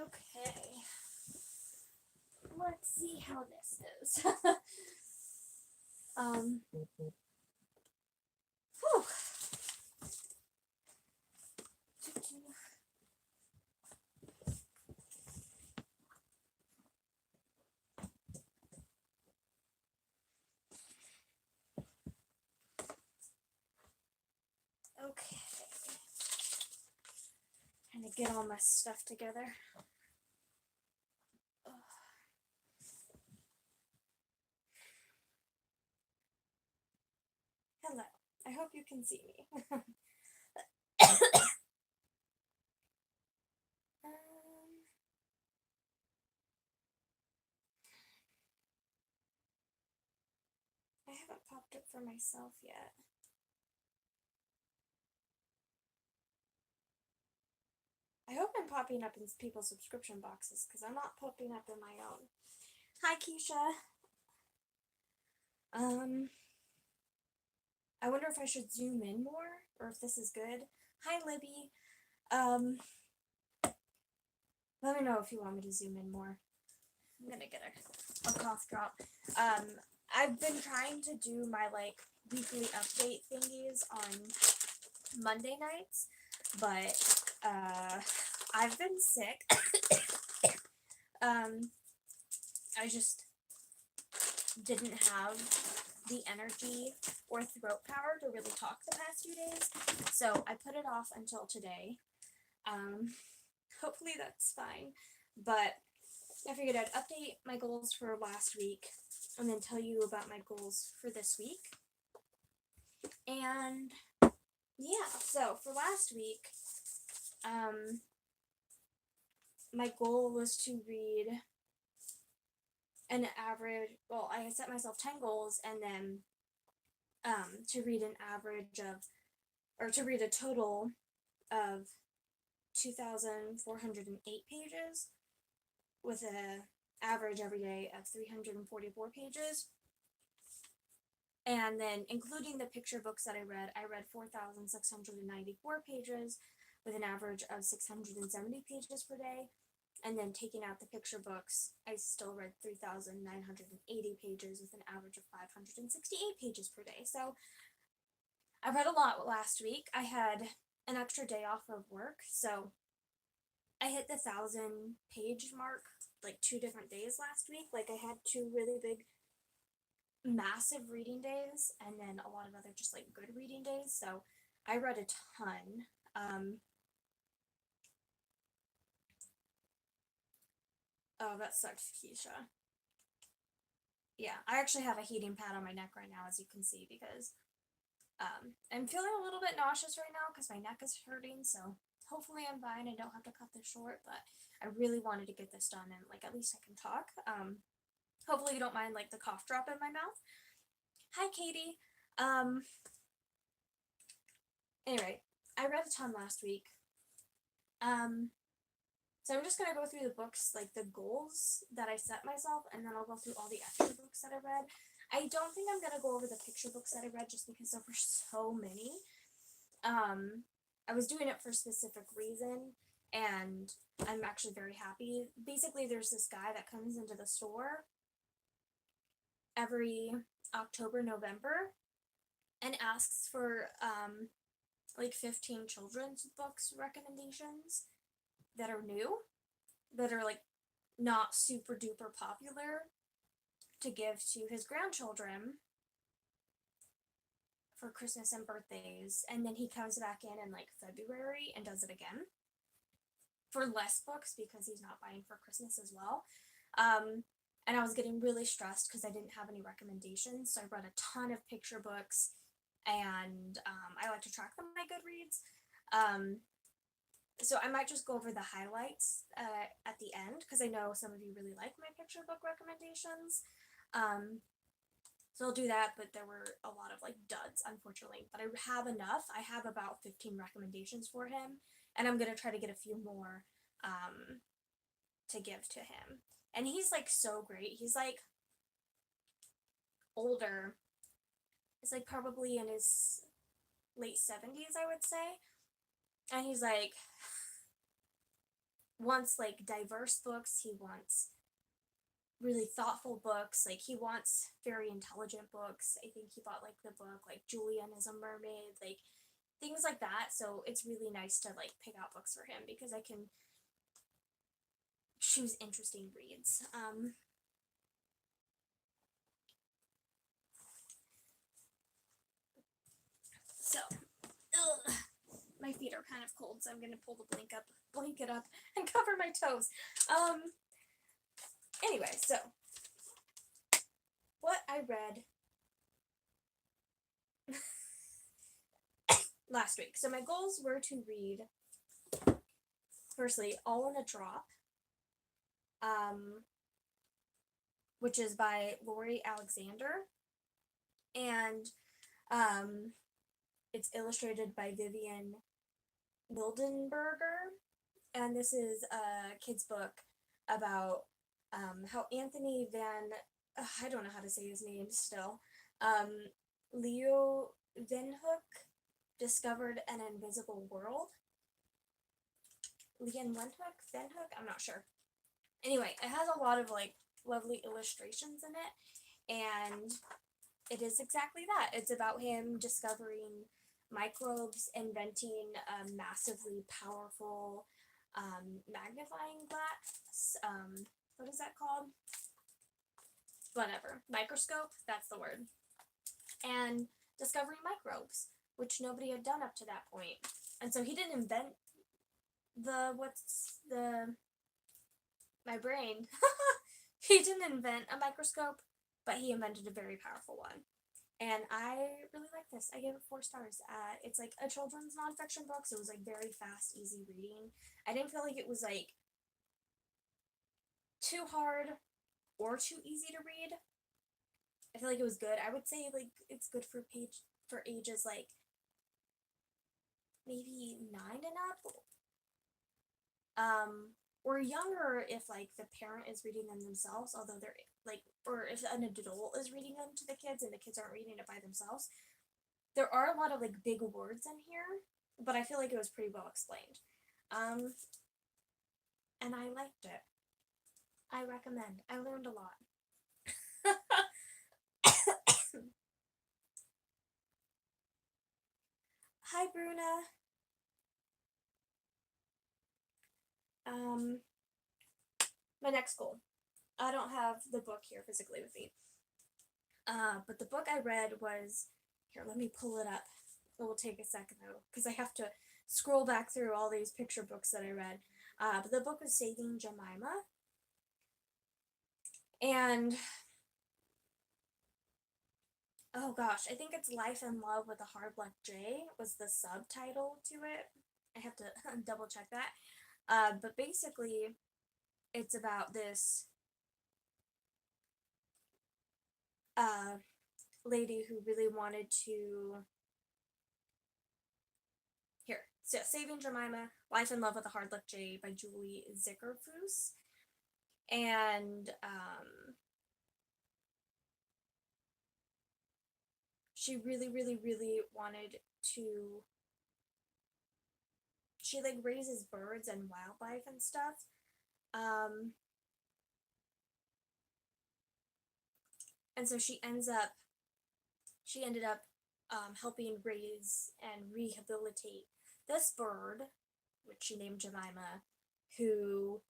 Okay. Let's see how this goes. Whew. Okay. Trying to get all my stuff together. Hello. I hope you can see me. I haven't popped it for myself yet. I hope I'm popping up in people's subscription boxes because I'm not popping up in my own. Hi, Keisha. I wonder if I should zoom in more or if this is good. Hi, Libby. Let me know if you want me to zoom in more. I'm gonna get a cough drop. I've been trying to do my weekly update thingies on Monday nights, but I've been sick. I just didn't have the energy or throat power to really talk the past few days, so I put it off until today. Hopefully that's fine, but I figured I'd update my goals for last week and then tell you about my goals for this week. And yeah, so for last week, my goal was to read an average, well, I set myself 10 goals and then to read an average of, or to read a total of 2,408 pages with an average every day of 344 pages. And then including the picture books that I read 4,694 pages with an average of 670 pages per day. And then taking out the picture books, I still read 3,980 pages with an average of 568 pages per day. So I read a lot last week. I had an extra day off of work, so I hit the 1,000-page mark 2 different days last week. I had 2 really big, massive reading days, and then a lot of other just good reading days. So I read a ton. Oh, that sucks, Keisha. Yeah, I actually have a heating pad on my neck right now, as you can see, because I'm feeling a little bit nauseous right now because my neck is hurting, so hopefully I'm fine and don't have to cut this short, but I really wanted to get this done and at least I can talk. Hopefully you don't mind the cough drop in my mouth. Hi, Katie. Anyway, I read a ton last week. So I'm just gonna go through the books, the goals that I set myself, and then I'll go through all the extra books that I read. I don't think I'm gonna go over the picture books that I read just because there were so many. I was doing it for a specific reason, and I'm actually very happy. Basically, there's this guy that comes into the store every October, November, and asks for 15 children's books recommendations that are new, that are not super duper popular, to give to his grandchildren for Christmas and birthdays, and then he comes back in February and does it again for less books because he's not buying for Christmas as well. And I was getting really stressed because I didn't have any recommendations, so I read a ton of picture books, and I like to track them on my Goodreads. So I might just go over the highlights at the end because I know some of you really like my picture book recommendations. So I'll do that, but there were a lot of duds, unfortunately. But I have enough. I have about 15 recommendations for him, and I'm gonna try to get a few more to give to him. And he's so great. He's older. He's probably in his late 70s, I would say. And he's wants like diverse books. He wants really thoughtful books. Like he wants very intelligent books. I think he bought like the book like Julian is a Mermaid, like things like that. So it's really nice to like pick out books for him because I can choose interesting reads. So, ugh, my feet are kind of cold, so I'm gonna pull the blanket up, and cover my toes. Anyway, so what I read last week. So my goals were to read, firstly, All in a Drop, which is by Lori Alexander, and it's illustrated by Vivian Mildenberger, and this is a kid's book about how Anthony Van, I don't know how to say his name still, Leo Venhook discovered an invisible world. Leon Venhook, I'm not sure. Anyway, it has a lot of like lovely illustrations in it, and it is exactly that. It's about him discovering microbes, inventing a massively powerful magnifying glass. What is that called? Whatever. Microscope, that's the word. And discovering microbes, which nobody had done up to that point. And so he didn't invent my brain. He didn't invent a microscope, but he invented a very powerful one. And I really like this. I gave it 4 stars. It's like a children's nonfiction book, so it was like very fast, easy reading. I didn't feel like it was like too hard or too easy to read. I feel like it was good. I would say like it's good for ages like maybe 9 and up. Or younger if like the parent is reading them themselves, although they're like, or if an adult is reading them to the kids and the kids aren't reading it by themselves. There are a lot of like big words in here, but I feel like it was pretty well explained. And I liked it. I recommend. I learned a lot. Hi, Bruna. My next goal. I don't have the book here physically with me. But the book I read was, here, let me pull it up. It will take a second though, because I have to scroll back through all these picture books that I read. But the book was Saving Jemima. And, oh gosh, I think it's Life and Love with a Hard Luck J was the subtitle to it. I have to double check that. But basically, it's about this lady who really wanted to. Here, so Saving Jemima, Life and Love with a Hard Luck J by Julie Zickerfuss. And she really, really, really wanted to. She like raises birds and wildlife and stuff. And so she ended up helping raise and rehabilitate this bird, which she named Jemima, who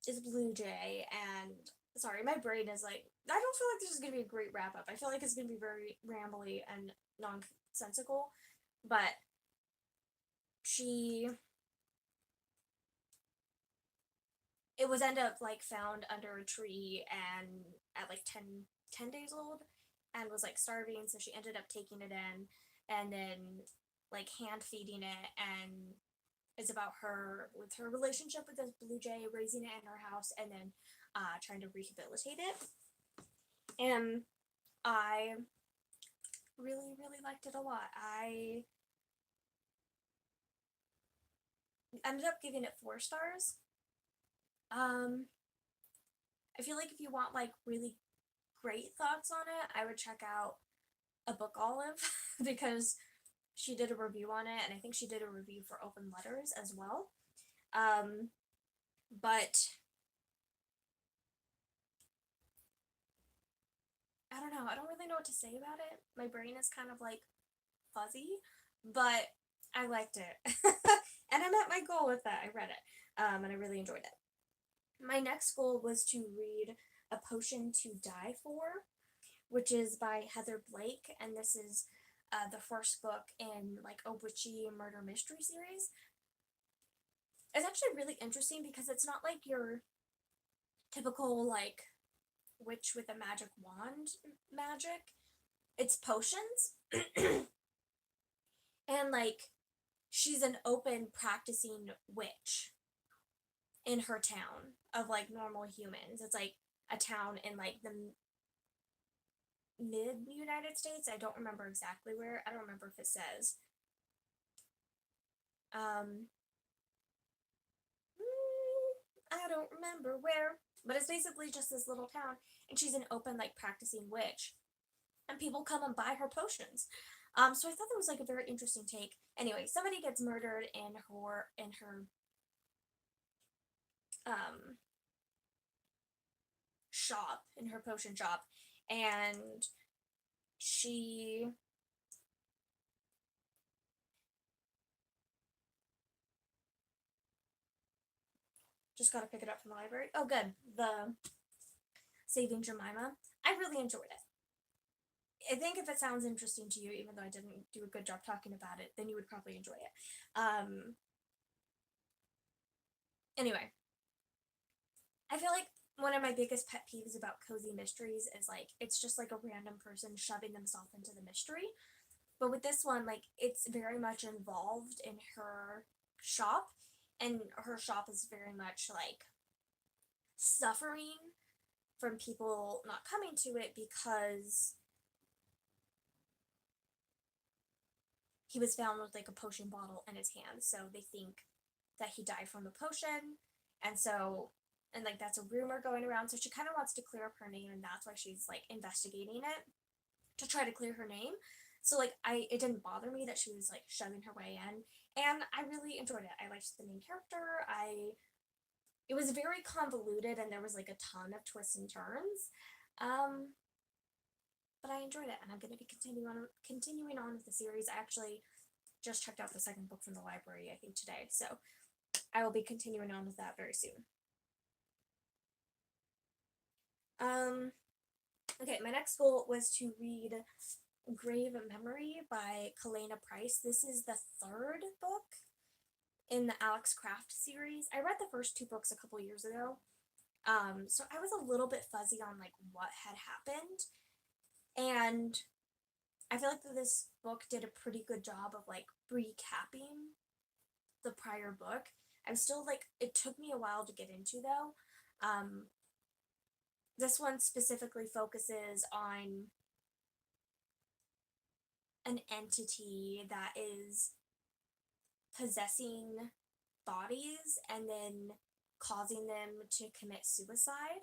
is a blue jay. And sorry, my brain is like, I don't feel like this is going to be a great wrap up. I feel like it's going to be very rambly and nonsensical, but it was end up like found under a tree and at like 10 days old and was like starving, so she ended up taking it in and then like hand feeding it, and it's about her with her relationship with this blue jay, raising it in her house, and then trying to rehabilitate it. And I really, really liked it a lot. I ended up giving it 4 stars. I feel like if you want like really great thoughts on it, I would check out A Book Olive because she did a review on it, and I think she did a review for Open Letters as well. but I don't know. I don't really know what to say about it. My brain is kind of like fuzzy, but I liked it. And I met my goal with that. I read it, and I really enjoyed it. My next goal was to read A Potion to Die For, which is by Heather Blake, and this is the first book in like a witchy murder mystery series. It's actually really interesting because it's not like your typical like witch with a magic wand magic. It's potions. And like she's an open practicing witch in her town of like normal humans. It's like a town in like the mid United States. I don't remember exactly where. I don't remember if it says. Um, I don't remember where, but it's basically just this little town, and she's an open like practicing witch, and people come and buy her potions. So I thought that was like a very interesting take. Anyway, somebody gets murdered in her um shop, in her potion shop, and she just got to pick it up from the library. Oh, good. The Saving Jemima. I really enjoyed it. I think if it sounds interesting to you, even though I didn't do a good job talking about it, then you would probably enjoy it. Anyway, I feel like one of my biggest pet peeves about cozy mysteries is like it's just like a random person shoving themselves into the mystery. But with this one, like it's very much involved in her shop, and her shop is very much like suffering from people not coming to it because he was found with like a potion bottle in his hand. So they think that he died from the potion. And so, and like that's a rumor going around. So she kind of wants to clear up her name, and that's why she's like investigating it to try to clear her name. So like it didn't bother me that she was like shoving her way in, and I really enjoyed it. I liked the main character. It was very convoluted, and there was like a ton of twists and turns. Um, but I enjoyed it, and I'm going to be continuing on with the series. I actually just checked out the second book from the library, I think today, so I will be continuing on with that very soon. Um, okay, my next goal was to read Grave Memory by Kalena Price. This is the third book in the Alex Craft series. I read the first two books a couple years ago, so I was a little bit fuzzy on like what had happened, and I feel like that this book did a pretty good job of like recapping the prior book. I'm still like, it took me a while to get into though. This one specifically focuses on an entity that is possessing bodies and then causing them to commit suicide.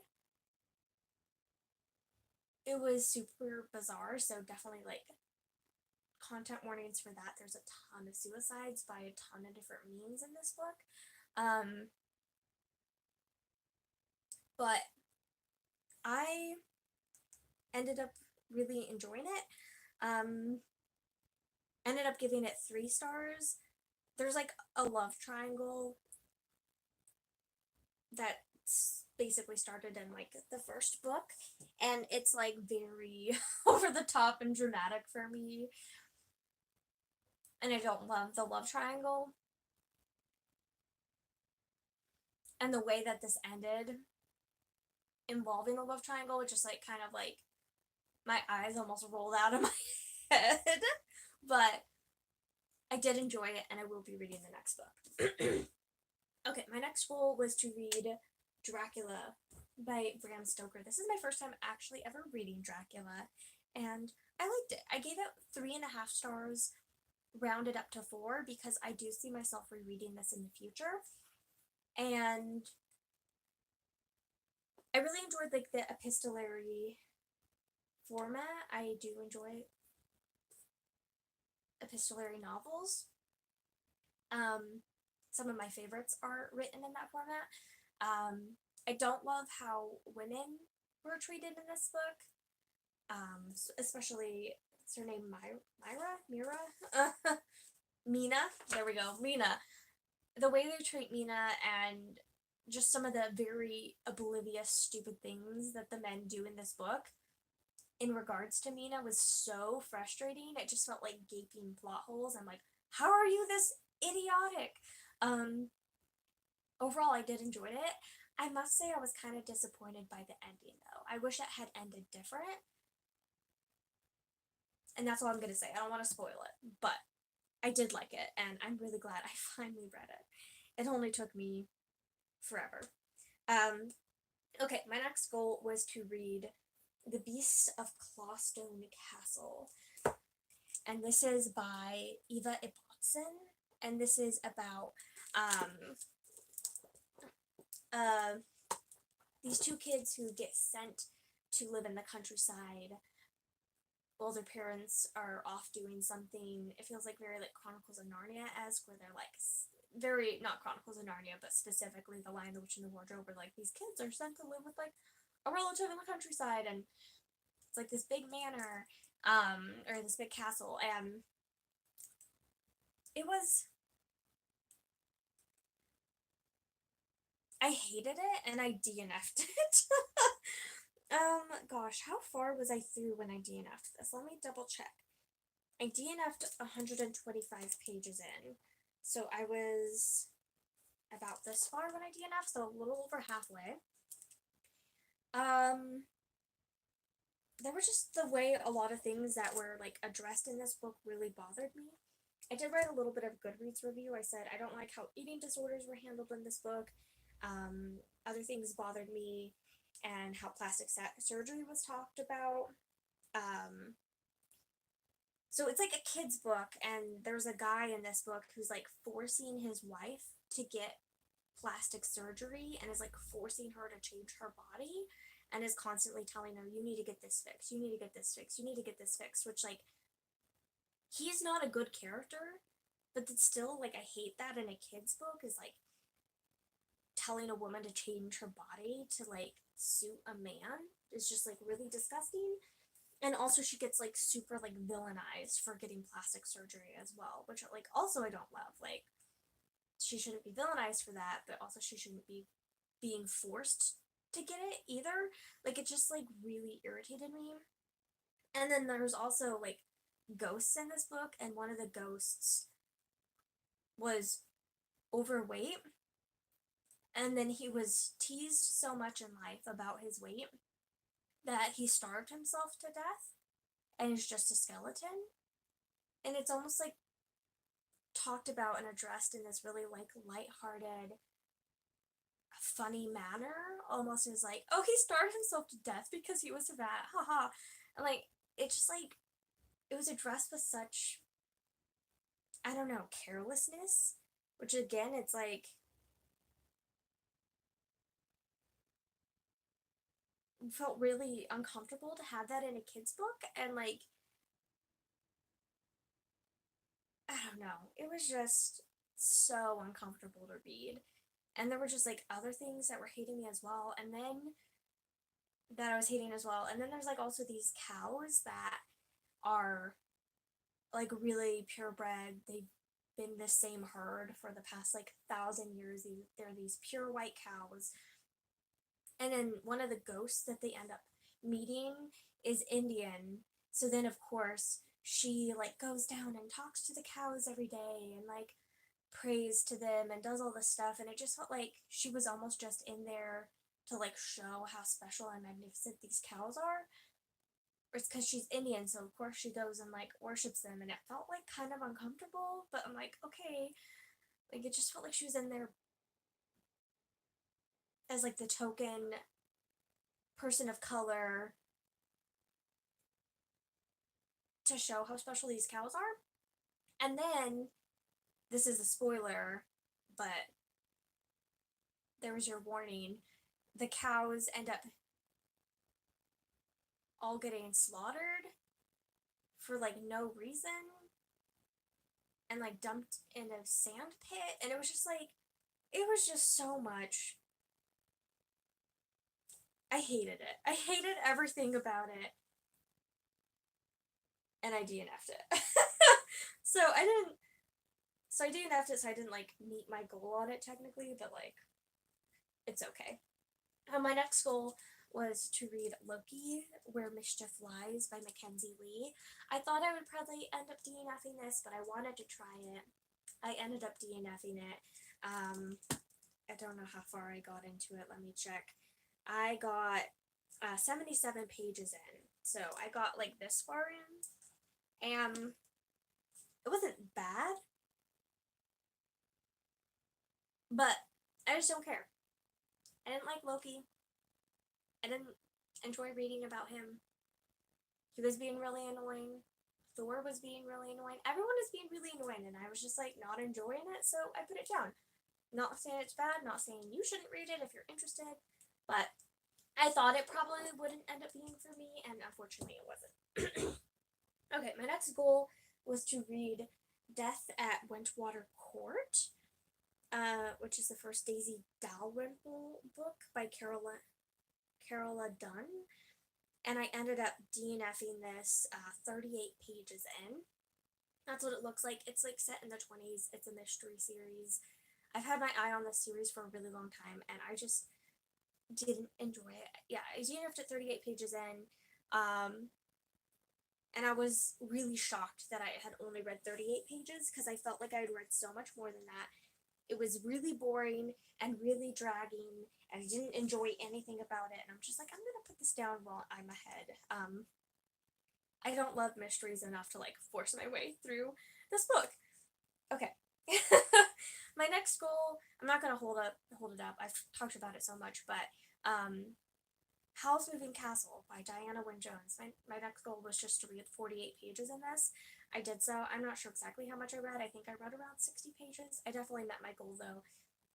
It was super bizarre, so definitely like content warnings for that. There's a ton of suicides by a ton of different means in this book. But I ended up really enjoying it. Ended up giving it 3 stars. There's like a love triangle that basically started in like the first book, and it's like very over the top and dramatic for me, and I don't love the love triangle. And the way that this ended involving the love triangle, just like kind of like my eyes almost rolled out of my head. But I did enjoy it, and I will be reading the next book. Okay, my next goal was to read Dracula by Bram Stoker. This is my first time actually ever reading Dracula, and I liked it. I gave it 3.5 stars, rounded up to 4, because I do see myself rereading this in the future. And I really enjoyed like the epistolary format. I do enjoy epistolary novels. Some of my favorites are written in that format. I don't love how women were treated in this book, especially, what's her name, Mira? Mina, there we go, Mina. The way they treat Mina and just some of the very oblivious, stupid things that the men do in this book in regards to Mina was so frustrating. It just felt like gaping plot holes. I'm like, how are you this idiotic? Um, Overall, I did enjoy it. I must say I was kind of disappointed by the ending, though. I wish it had ended different, and that's all I'm gonna say. I don't want to spoil it, but I did like it, and I'm really glad I finally read it. It only took me forever. Um, okay, my next goal was to read The Beast of Clawstone Castle, and this is by Eva Ibbotson, and this is about um, uh, these two kids who get sent to live in the countryside while their parents are off doing something. It feels like very like Chronicles of Narnia-esque, where they're like very, not Chronicles of Narnia, but specifically The Lion, the Witch, and the Wardrobe, where like these kids are sent to live with like a relative in the countryside, and it's like this big manor, or this big castle, and it was, I hated it and I DNF'd it. Gosh, how far was I through when I DNF'd this? Let me double check. I DNF'd 125 pages in. So I was about this far when I DNF'd, so a little over halfway. There was just the way a lot of things that were like addressed in this book really bothered me. I did write a little bit of Goodreads review. I said I don't like how eating disorders were handled in this book. Other things bothered me, and how plastic surgery was talked about. So it's like a kid's book, and there's a guy in this book who's like forcing his wife to get plastic surgery, and is like forcing her to change her body, and is constantly telling her, you need to get this fixed, you need to get this fixed, you need to get this fixed, which like, he's not a good character, but it's still like, I hate that in a kid's book, is like telling a woman to change her body to like suit a man is just like really disgusting. And also she gets like super like villainized for getting plastic surgery as well, which like also I don't love. Like, she shouldn't be villainized for that, but also she shouldn't be being forced to get it either. Like, it just like really irritated me. And then there's also like ghosts in this book, and one of the ghosts was overweight, and then he was teased so much in life about his weight that he starved himself to death and is just a skeleton. And it's almost like talked about and addressed in this really like lighthearted, funny manner, almost as like, oh, he starved himself to death because he was fat, haha. And like, it just like, it was addressed with such, I don't know, carelessness, which again, it's like, felt really uncomfortable to have that in a kid's book. And like, I don't know, it was just so uncomfortable to read. And there were just like other things that were hating me as well, and then that I was hating as well. And then there's like also these cows that are like really purebred. They've been the same herd for the past like 1,000 years. They're these pure white cows. And then one of the ghosts that they end up meeting is Indian. So then of course she like goes down and talks to the cows every day and like prays to them and does all this stuff, and it just felt like she was almost just in there to like show how special and magnificent these cows are. It's because she's Indian, so of course she goes and like worships them, and it felt like kind of uncomfortable, but I'm like, okay. Like, it just felt like she was in there as like the token person of color to show how special these cows are. And then, this is a spoiler, but there was your warning. The cows end up all getting slaughtered for like no reason, and like dumped in a sand pit, and it was just like, it was just so much I hated it. I hated everything about it. And I DNF'd it. so I DNF'd it, so I didn't, like, meet my goal on it technically, but, like, it's okay. My next goal was to read Loki, Where Mischief Lies by Mackenzie Lee. I thought I would probably end up DNFing this, but I wanted to try it. I ended up DNFing it. I don't know how far I got into it. Let me check. I got 77 pages in. So I got, like, this far in. And it wasn't bad. But I just don't care. I didn't like Loki. I didn't enjoy reading about him. He was being really annoying. Thor was being really annoying. Everyone was being really annoying, and I was just, like, not enjoying it, so I put it down. Not saying it's bad, not saying you shouldn't read it if you're interested, but I thought it probably wouldn't end up being for me, and unfortunately it wasn't. Okay, my next goal was to read Death at Wentwater Court, which is the first Daisy Dalrymple book by Carola Dunn, and I ended up DNFing this 38 pages in. That's what it looks like. It's, like, set in the 20s. It's a mystery series. I've had my eye on this series for a really long time, and I just didn't enjoy it. Yeah, I DNF'd it 38 pages in, and I was really shocked that I had only read 38 pages, because I felt like I had read so much more than that. It was really boring and really dragging, and I didn't enjoy anything about it, and I'm just like, I'm gonna put this down while I'm ahead. I don't love mysteries enough to, like, force my way through this book. Okay. My next goal, I'm not gonna hold it up. I've talked about it so much, but Howl's Moving Castle by Diana Wynne Jones. My next goal was just to read 48 pages in this. I did so. I'm not sure exactly how much I read. I think I read around 60 pages. I definitely met my goal, though.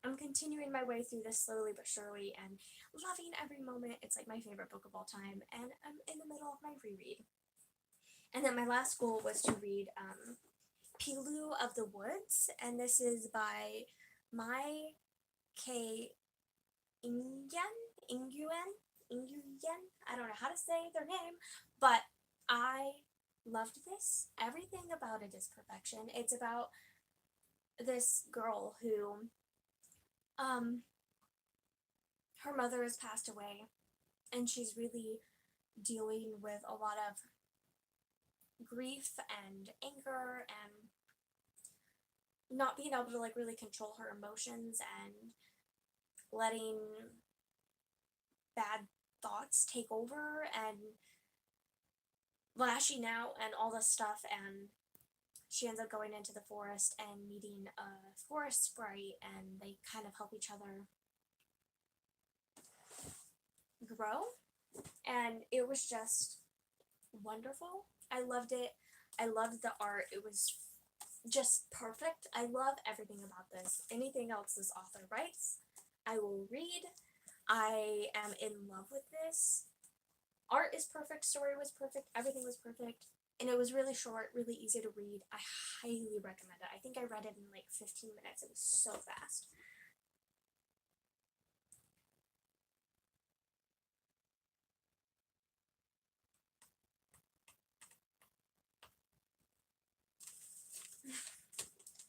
I'm continuing my way through this slowly but surely and loving every moment. It's, like, my favorite book of all time, and I'm in the middle of my reread. And then my last goal was to read Pilu of the Woods, and this is by Mai K. Nguyen. I don't know how to say their name, but I loved this. Everything about it is perfection. It's about this girl who, her mother has passed away, and she's really dealing with a lot of grief and anger and not being able to, like, really control her emotions and letting bad thoughts take over and lashing out and all this stuff, and she ends up going into the forest and meeting a forest sprite, and they kind of help each other grow, and it was just wonderful. I loved it. I loved the art. It was just perfect. I love everything about this. Anything else this author writes, I will read. I am in love with this. Art is perfect, story was perfect, everything was perfect, and it was really short, really easy to read. I highly recommend it. I think I read it in, like, 15 minutes. It was so fast.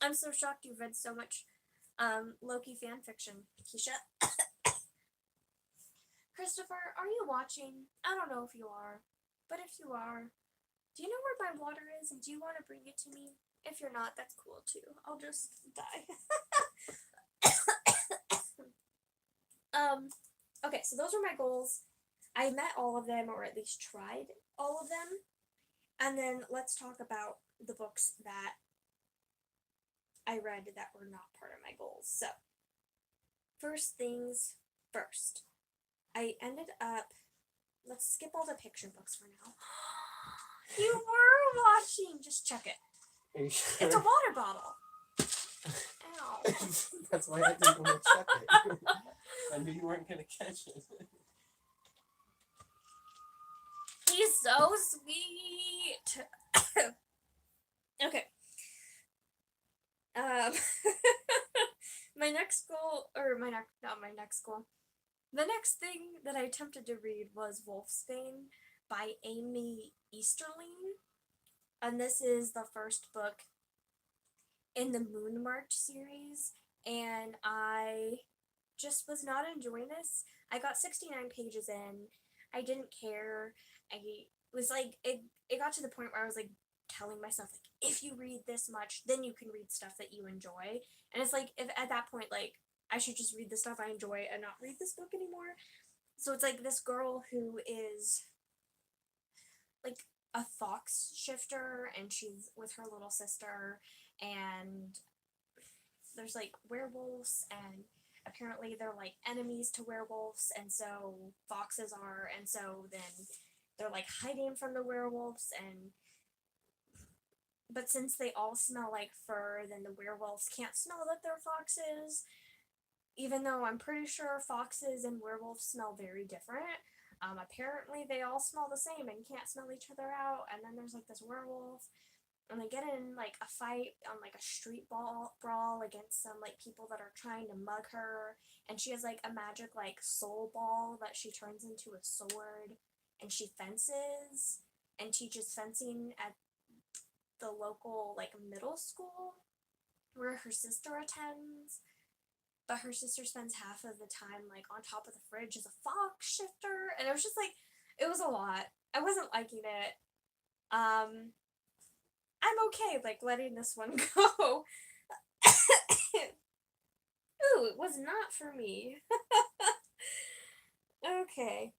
I'm so shocked you've read so much Loki fanfiction, Keisha. Christopher, are you watching? I don't know if you are, but if you are, do you know where my water is, and do you want to bring it to me? If you're not, that's cool too. I'll just die. Okay, so those were my goals. I met all of them, or at least tried all of them. And then let's talk about the books that I read that were not part of my goals. So, first things first. I ended up, let's skip all the picture books for now. You were watching! Just check it. Are you sure? It's a water bottle. Ow. That's why I didn't want to check it. I knew you weren't going to catch it. He's so sweet. Okay. My next goal, or not my next goal. The next thing that I attempted to read was Wolfsbane by Amy Easterling. And this is the first book in the Moon March series. And I just was not enjoying this. I got 69 pages in. I didn't care. I was like, it got to the point where I was like telling myself, like, if you read this much, then you can read stuff that you enjoy. And it's like, if at that point, like, I should just read the stuff I enjoy and not read this book anymore. So it's like this girl who is like a fox shifter, and she's with her little sister, and there's like werewolves, and apparently they're like enemies to werewolves, and so foxes are, and so then they're like hiding from the werewolves, and but since they all smell like fur, then the werewolves can't smell that they're foxes, even though I'm pretty sure foxes and werewolves smell very different. Apparently they all smell the same and can't smell each other out, and then there's like this werewolf, and they get in like a fight on like a street brawl against some like people that are trying to mug her, and she has like a magic like soul ball that she turns into a sword, and she fences and teaches fencing at the local like middle school where her sister attends, but her sister spends half of the time like on top of the fridge as a fox shifter, and it was just like, it was a lot. I wasn't liking it. I'm okay like letting this one go. Ooh, it was not for me. Okay.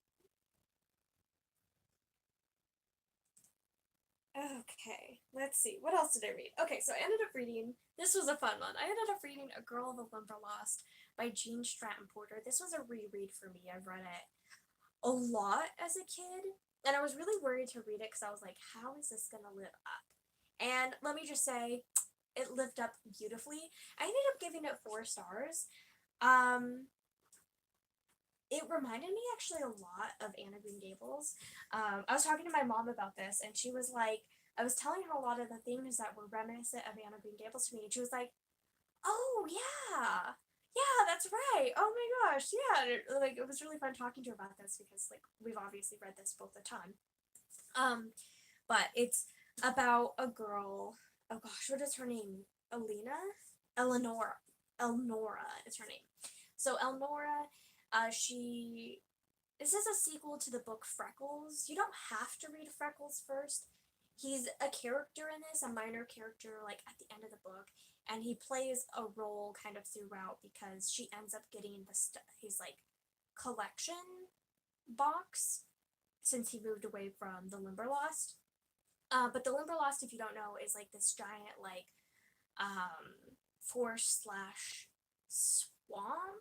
Okay, let's see. What else did I read? Okay, so I ended up reading, this was a fun one. I ended up reading A Girl of the Limberlost by Jean Stratton Porter. This was a reread for me. I've read it a lot as a kid, and I was really worried to read it because I was like, how is this gonna live up? And let me just say, it lived up beautifully. I ended up giving it 4 stars. It reminded me actually a lot of Anna Green Gables. I was talking to my mom about this, and she was like, I was telling her a lot of the things that were reminiscent of Anna Green Gables to me, and she was like, "Oh yeah, yeah, that's right. Oh my gosh, yeah." And like it was really fun talking to her about this because like we've obviously read this both a ton. But it's about a girl. Oh gosh, what is her name? Eleanor. Elnora is her name. So Elnora, she. This is a sequel to the book Freckles. You don't have to read Freckles first. He's a character in this, a minor character, like at the end of the book, and he plays a role kind of throughout because she ends up getting his like collection box since he moved away from the Limberlost. But the Limberlost, if you don't know, is like this giant like forest slash swamp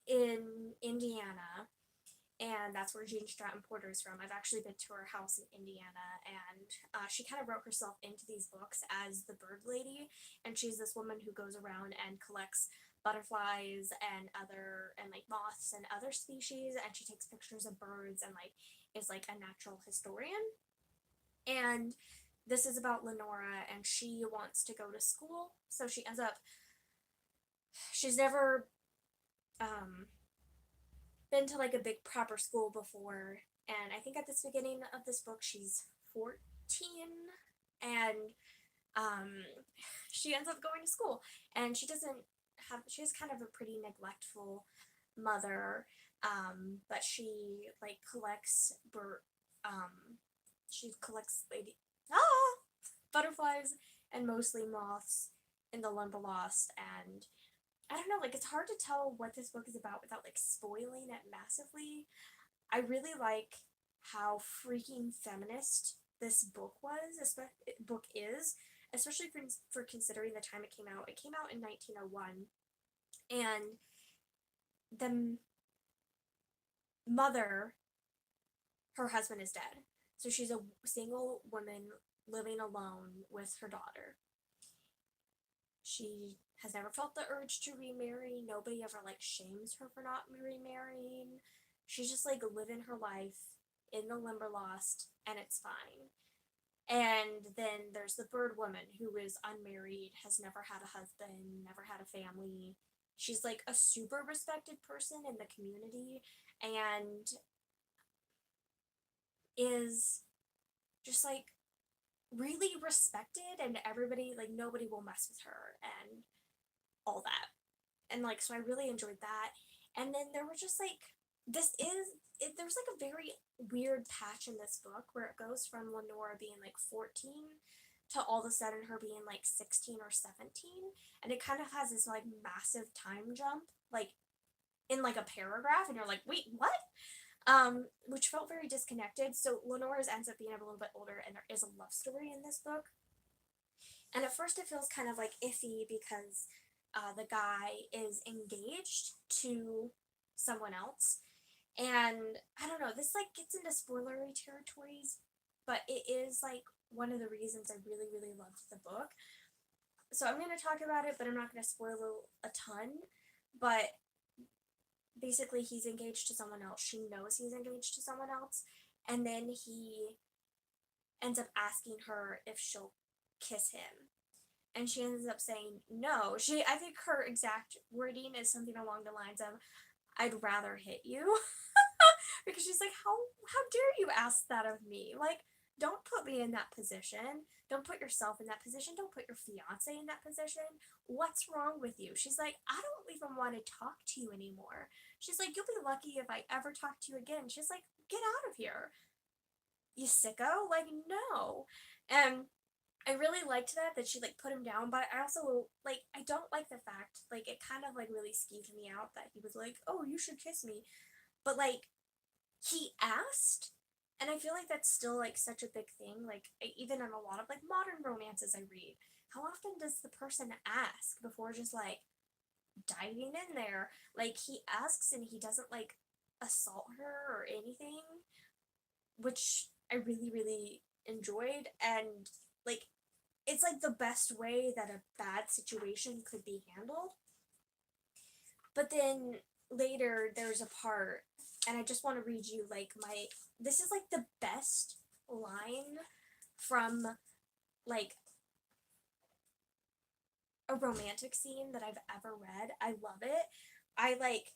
in Indiana, and that's where Jean Stratton Porter is from. I've actually been to her house in Indiana, and she kind of wrote herself into these books as the bird lady, and she's this woman who goes around and collects butterflies and like moths and other species, and she takes pictures of birds and like is like a natural historian. And this is about Lenora, and she wants to go to school, so she ends up, she's never been to like a big proper school before, and I think at this beginning of this book she's 14, and um, she ends up going to school, and she has kind of a pretty neglectful mother, but she like she collects butterflies and mostly moths in the Limberlost, and I don't know, like it's hard to tell what this book is about without like spoiling it massively. I really like how freaking feminist this book is, especially for considering the time it came out. It came out in 1901, and the mother, her husband is dead, so she's a single woman living alone with her daughter. She has never felt the urge to remarry. Nobody ever like shames her for not remarrying. She's just like living her life in the Limberlost, and it's fine. And then there's the bird woman who is unmarried, has never had a husband, never had a family, she's like a super respected person in the community and is just like really respected, and everybody, like, nobody will mess with her and all that. And like, so I really enjoyed that. And then there were just like, there's like a very weird patch in this book where it goes from Lenora being like 14 to all of a sudden her being like 16 or 17, and it kind of has this like massive time jump, like in like a paragraph, and you're like, wait, what? Which felt very disconnected. So Lenora's ends up being a little bit older, and there is a love story in this book. And at first it feels kind of like iffy because the guy is engaged to someone else. And I don't know, this like gets into spoilery territories, but it is like one of the reasons I really, really loved the book. So I'm going to talk about it, but I'm not going to spoil a ton. But basically, he's engaged to someone else. She knows he's engaged to someone else. And then he ends up asking her if she'll kiss him. And she ends up saying no. I think her exact wording is something along the lines of, I'd rather hit you. Because she's like, how dare you ask that of me? Like, don't put me in that position. Don't put yourself in that position. Don't put your fiance in that position. What's wrong with you? She's like, I don't even want to talk to you anymore. She's like, you'll be lucky if I ever talk to you again. She's like, get out of here, you sicko. Like, no. And I really liked that she like put him down, but I also like, I don't like the fact, like, it kind of like really skeeved me out that he was like, oh, you should kiss me. But like, he asked, and I feel like that's still like such a big thing. Like, even in a lot of like modern romances I read, how often does the person ask before just like diving in there? Like, he asks and he doesn't like assault her or anything, which I really, really enjoyed. And like, it's like the best way that a bad situation could be handled. But then later there's a part, and I just want to read you like this is like the best line from like a romantic scene that I've ever read. I love it. I like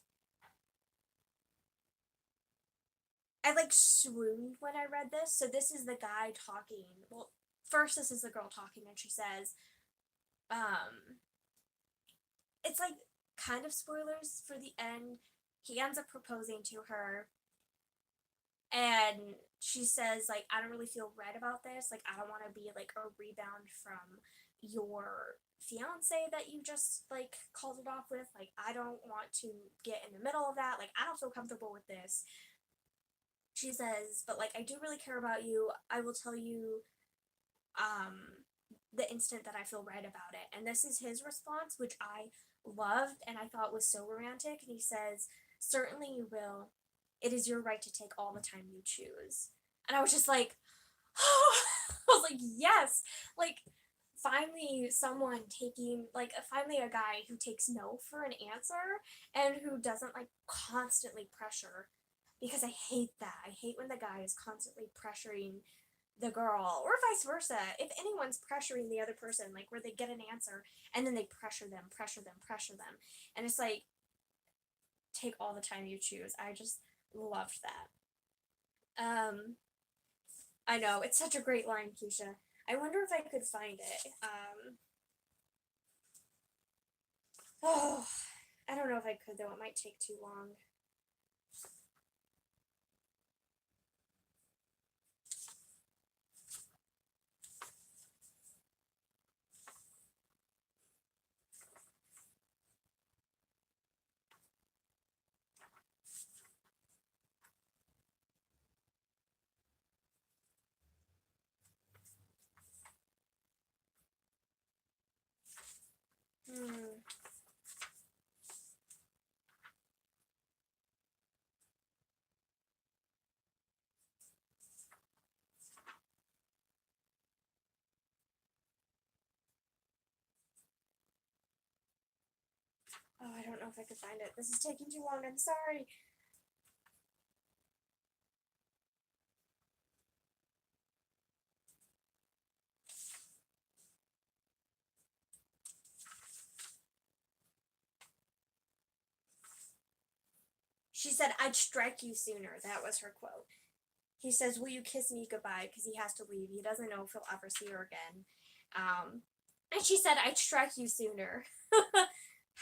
I like swooned when I read this. So this is the guy talking. Well, first this is the girl talking, and she says, um it's like kind of spoilers for the end. He ends up proposing to her, and she says like, I don't really feel right about this. Like, I don't want to be like a rebound from your fiance that you just like called it off with. Like, I don't want to get in the middle of that. Like, I don't feel comfortable with this. She says, but like, I do really care about you. I will tell you the instant that I feel right about it. And this is his response, which I loved and I thought was so romantic. And he says, certainly you will. It is your right to take all the time you choose. And I was just like, oh, I was like, yes. Like, finally someone taking, like, finally a guy who takes no for an answer and who doesn't like constantly pressure, because I hate that. I hate when the guy is constantly pressuring the girl, or vice versa. If anyone's pressuring the other person, like where they get an answer and then they pressure them, pressure them, pressure them. And it's like, take all the time you choose. I just loved that. I know, it's such a great line, Keisha. I wonder if I could find it. Oh, I don't know if I could though. It might take too long. Hmm. Oh, I don't know if I could find it. This is taking too long. I'm sorry. She said, "I'd strike you sooner." That was her quote. He says, "Will you kiss me goodbye?" Because he has to leave. He doesn't know if he'll ever see her again. And she said, "I'd strike you sooner."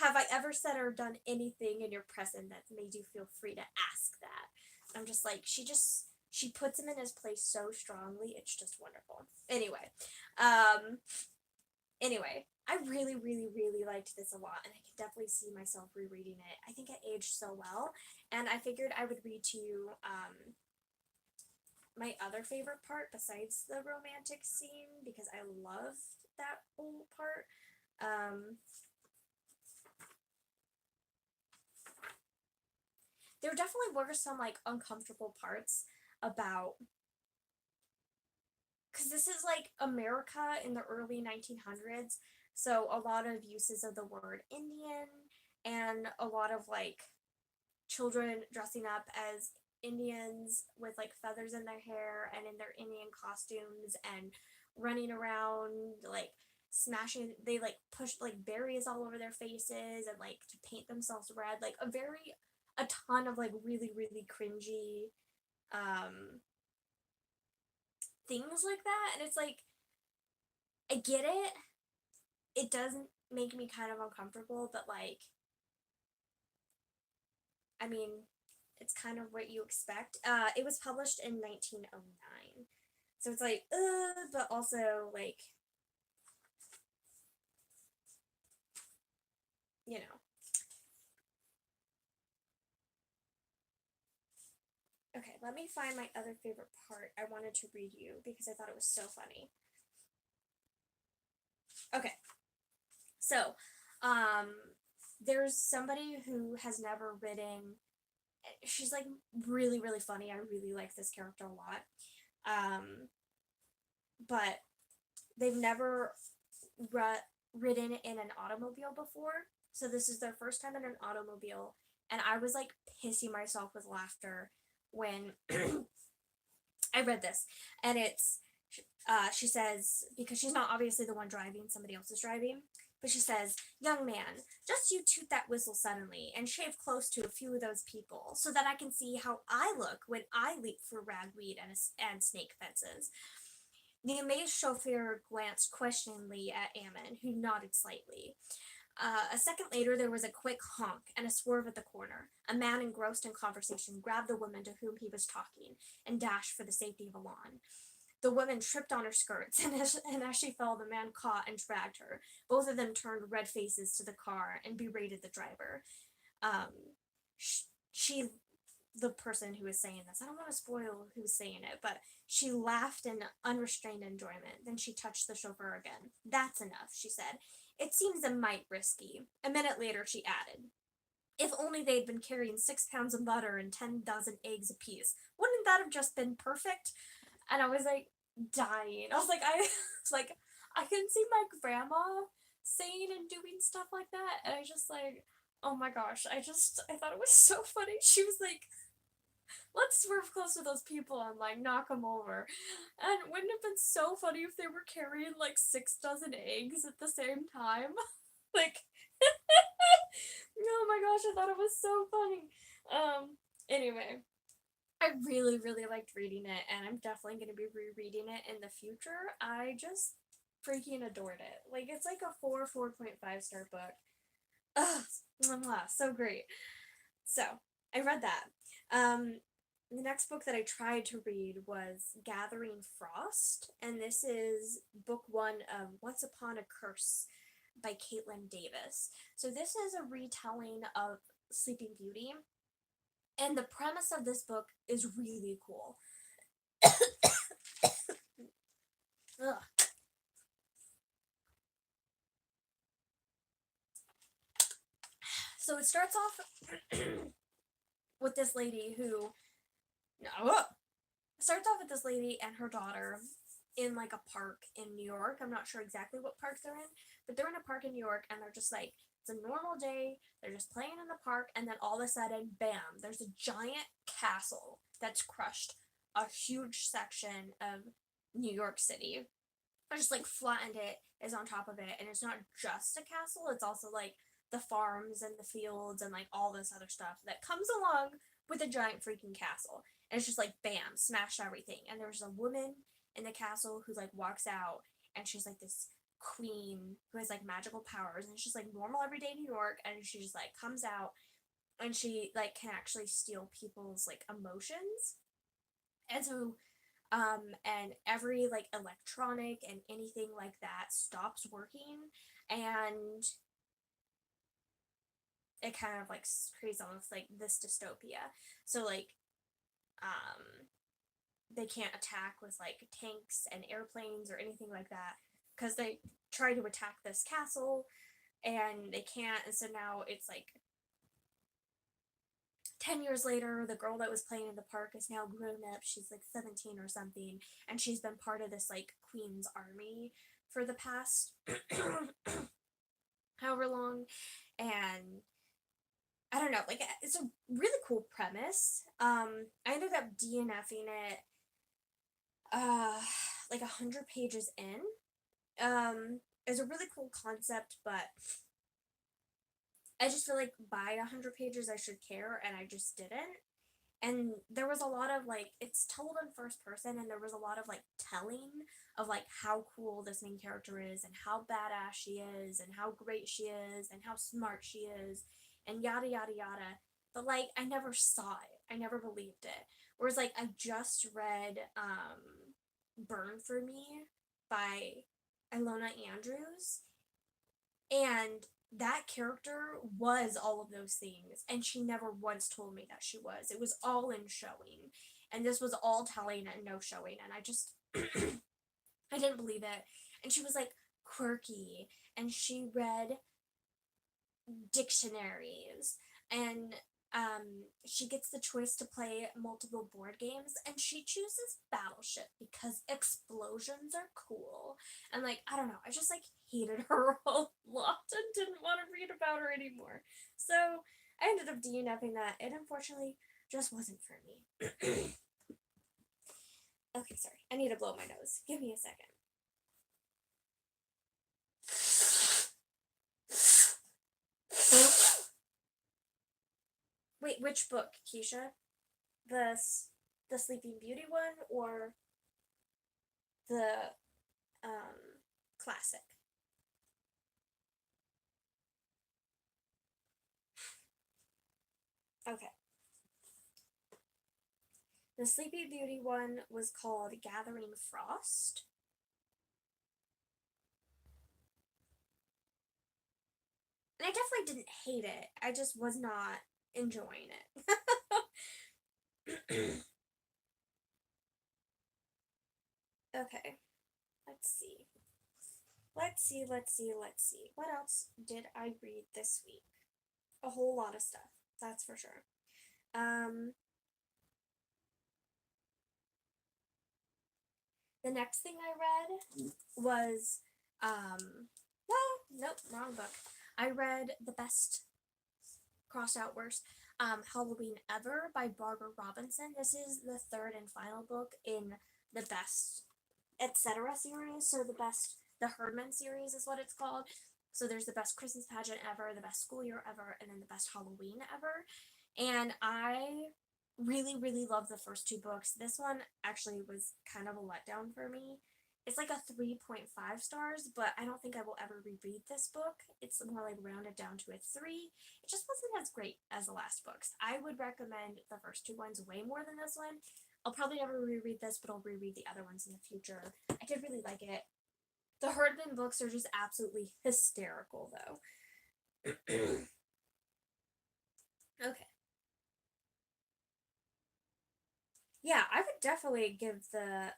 Have I ever said or done anything in your present that made you feel free to ask that? I'm just like, she puts him in his place so strongly. It's just wonderful. Um, anyway, I really, really, really liked this a lot, and I can definitely see myself rereading it. I think it aged so well, and I figured I would read to you my other favorite part besides the romantic scene, because I loved that whole part. There definitely were some like uncomfortable parts about, because this is like America in the early 1900s, so a lot of uses of the word Indian and a lot of like children dressing up as Indians with like feathers in their hair and in their Indian costumes and running around like smashing, they like pushed like berries all over their faces and like to paint themselves red, like a ton of like really, really cringy things like that. And it's like, I get it. It doesn't make me kind of uncomfortable, but like, I mean, it's kind of what you expect. It was published in 1909. So it's like, but also like, you know. Okay, let me find my other favorite part I wanted to read you because I thought it was so funny. Okay, so, there's somebody who has never written. She's like really, really funny. I really like this character a lot. But they've never ridden in an automobile before. So this is their first time in an automobile. And I was like pissing myself with laughter when I read this. And she says, because she's not obviously the one driving, somebody else is driving. But she says, "Young man, just you toot that whistle suddenly and shave close to a few of those people so that I can see how I look when I leap for ragweed and snake fences." The amazed chauffeur glanced questioningly at Ammon, who nodded slightly. A second later, there was a quick honk and a swerve at the corner. A man engrossed in conversation grabbed the woman to whom he was talking and dashed for the safety of a lawn. The woman tripped on her skirts, and as she fell, the man caught and dragged her. Both of them turned red faces to the car and berated the driver. Um, she, the person who was saying this, I don't want to spoil who's saying it, but she laughed in unrestrained enjoyment. Then she touched the chauffeur again. "That's enough," she said. "It seems a mite risky." A minute later, she added, "If only they'd been carrying 6 pounds of butter and 10 dozen eggs apiece. Wouldn't that have just been perfect?" And I was like dying. I was like, I can see my grandma saying and doing stuff like that, and I just like, oh my gosh, I thought it was so funny. She was like, "Let's swerve close to those people and like knock them over." And wouldn't it have been so funny if they were carrying like 6 dozen eggs at the same time? Like, oh my gosh, I thought it was so funny. Anyway, I really, really liked reading it, and I'm definitely going to be rereading it in the future. I just freaking adored it. Like, it's like a 4.5 star book. Ugh, so great. So, I read that. The next book that I tried to read was Gathering Frost, and this is book one of Once Upon a Curse by Caitlin Davis. So this is a retelling of Sleeping Beauty, and the premise of this book is really cool. Ugh. So it starts off with this lady who starts off with this lady and her daughter in like a park in New York. I'm not sure exactly what park they're in, but they're in a park in New York, and they're just like, it's a normal day. They're just playing in the park, and then all of a sudden, bam, there's a giant castle that's crushed a huge section of New York City. I just like flattened it, is on top of it, and it's not just a castle, it's also like the farms and the fields and like all this other stuff that comes along with a giant freaking castle. And it's just like bam, smash everything. And there's a woman in the castle who like walks out, and she's like this queen who has like magical powers, and it's just like normal everyday New York, and she just like comes out, and she like can actually steal people's like emotions. And so and every like electronic and anything like that stops working, and it kind of like creates almost like this dystopia. So like um they can't attack with like tanks and airplanes or anything like that because they try to attack this castle and they can't. And so now it's like 10 years later, the girl that was playing in the park is now grown up. She's like 17 or something, and she's been part of this like queen's army for the past however long. And I don't know, like it's a really cool premise. I ended up DNFing it like 100 pages in. It's a really cool concept, but I just feel like by 100 pages I should care, and I just didn't. And there was a lot of like, it's told in first person, and there was a lot of like telling of like how cool this main character is and how badass she is and how great she is and how smart she is and yada yada yada. But like I never saw it. I never believed it. Whereas like I just read Burn for Me by Ilona Andrews, and that character was all of those things, and she never once told me that she was. It was all in showing, and this was all telling and no showing, and I just I didn't believe it. And she was like quirky, and she read dictionaries, and she gets the choice to play multiple board games, and she chooses Battleship because explosions are cool. And like I don't know, I just like hated her a lot and didn't want to read about her anymore. So I ended up DNFing that. It unfortunately just wasn't for me. Okay, sorry, I need to blow my nose. Give me a second. Wait, which book, Keisha? The the Sleeping Beauty one or the classic? Okay. The Sleeping Beauty one was called Gathering Frost. And I definitely didn't hate it. I just was not enjoying it. Okay. Let's see. Let's see. What else did I read this week? A whole lot of stuff. That's for sure. The next thing I read was, well, nope, wrong book. I read The Best, crossed out worse, Halloween Ever by Barbara Robinson. This is the third and final book in the Best Etc. series. So the Herdman series is what it's called. So there's the best Christmas pageant ever, the best school year ever, and then the best Halloween ever. And I really, really love the first two books. This one actually was kind of a letdown for me. It's like a 3.5 stars, but I don't think I will ever reread this book. It's more like rounded down to a 3. It just wasn't as great as the last books. I would recommend the first two ones way more than this one. I'll probably never reread this, but I'll reread the other ones in the future. I did really like it. The Herdman books are just absolutely hysterical, though. Okay. Yeah, I would definitely give the